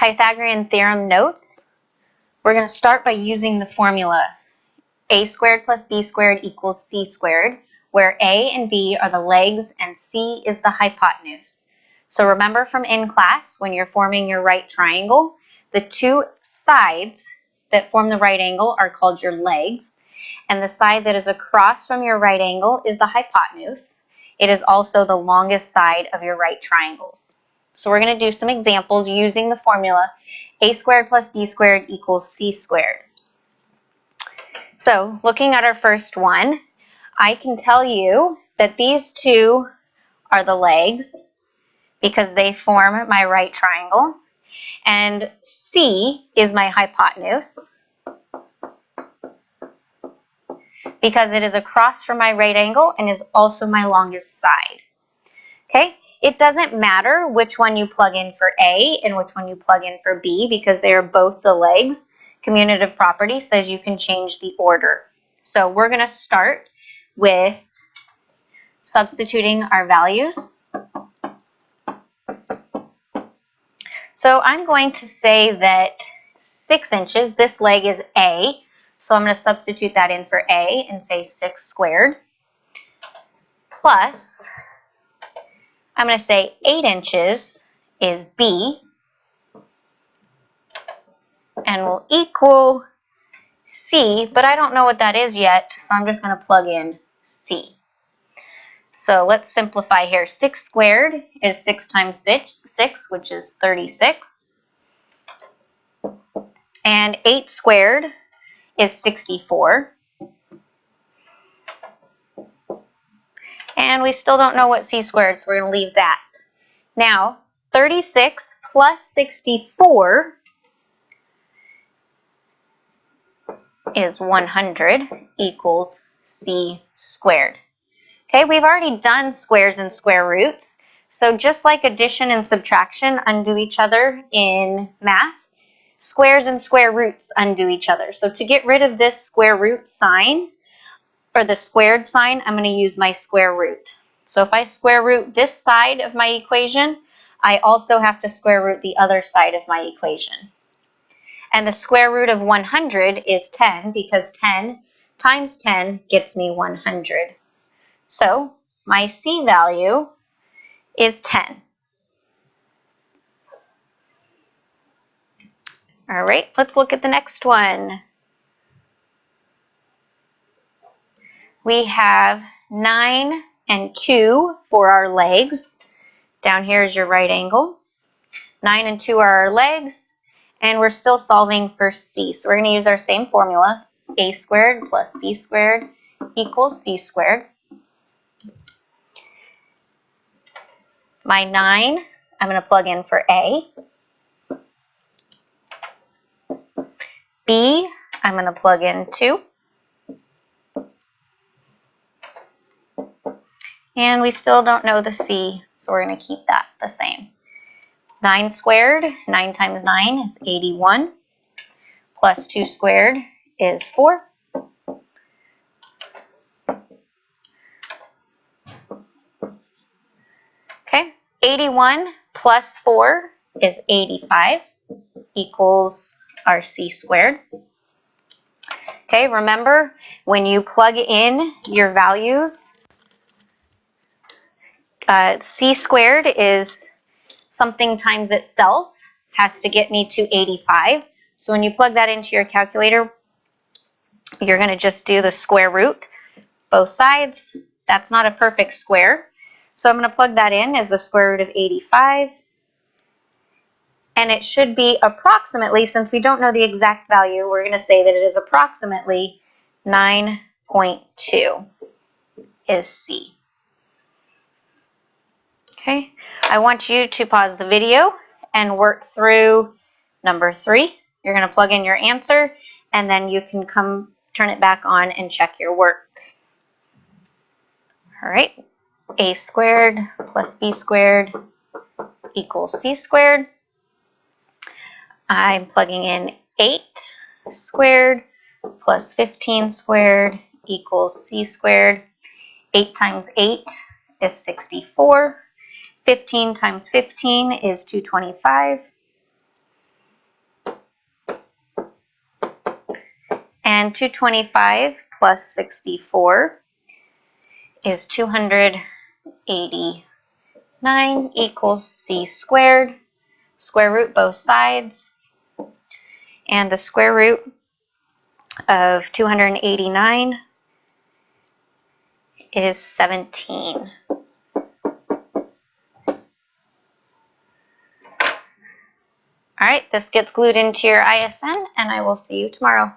Pythagorean Theorem notes. We're going to start by using the formula a squared plus b squared equals c squared, where a and b are the legs and c is the hypotenuse. So remember from in class, when you're forming your right triangle, the two sides that form the right angle are called your legs, and the side that is across from your right angle is the hypotenuse. It is also the longest side of your right triangles. So we're going to do some examples using the formula a squared plus b squared equals c squared. So looking at our first one, I can tell you that these two are the legs because they form my right triangle, and c is my hypotenuse because it is across from my right angle and is also my longest side. Okay, it doesn't matter which one you plug in for A and which one you plug in for B because they are both the legs. Commutative property says you can change the order. So we're going to start with substituting our values. So I'm going to say that 6 inches, this leg is A, so I'm going to substitute that in for A and say 6 squared, plus I'm going to say 8 inches is B, and will equal C, but I don't know what that is yet, so I'm just going to plug in C. So let's simplify here. 6 squared is 6 times 6, which is 36. And 8 squared is 64. And we still don't know what c squared, so we're going to leave that. Now, 36 plus 64 is 100 equals c squared. Okay, we've already done squares and square roots. So just like addition and subtraction undo each other in math, squares and square roots undo each other. So to get rid of this square root sign, or the squared sign, I'm going to use my square root. So if I square root this side of my equation, I also have to square root the other side of my equation. And the square root of 100 is 10 because 10 times 10 gets me 100. So my c value is 10. All right, let's look at the next one. We have 9 and 2 for our legs. Down here is your right angle. 9 and 2 are our legs, and we're still solving for c. So we're going to use our same formula, a squared plus b squared equals c squared. My 9, I'm going to plug in for A. B, I'm going to plug in 2. And we still don't know the c, so we're going to keep that the same. 9 squared, 9 times 9 is 81, plus 2 squared is 4. Okay, 81 plus 4 is 85, equals our c squared. Okay, remember, when you plug in your values, c squared is something times itself, has to get me to 85. So when you plug that into your calculator, you're going to just do the square root, both sides. That's not a perfect square. So I'm going to plug that in as the square root of 85. And it should be approximately, since we don't know the exact value, we're going to say that it is approximately 9.2 is C. Okay, I want you to pause the video and work through number 3. You're going to plug in your answer, and then you can turn it back on and check your work. All right, a squared plus b squared equals c squared. I'm plugging in 8 squared plus 15 squared equals c squared. 8 times 8 is 64. 15 times 15 is 225. then 225 plus 64 is 289 equals c squared. Square root both sides. And the square root of 289 is 17. All right, this gets glued into your ISN, and I will see you tomorrow.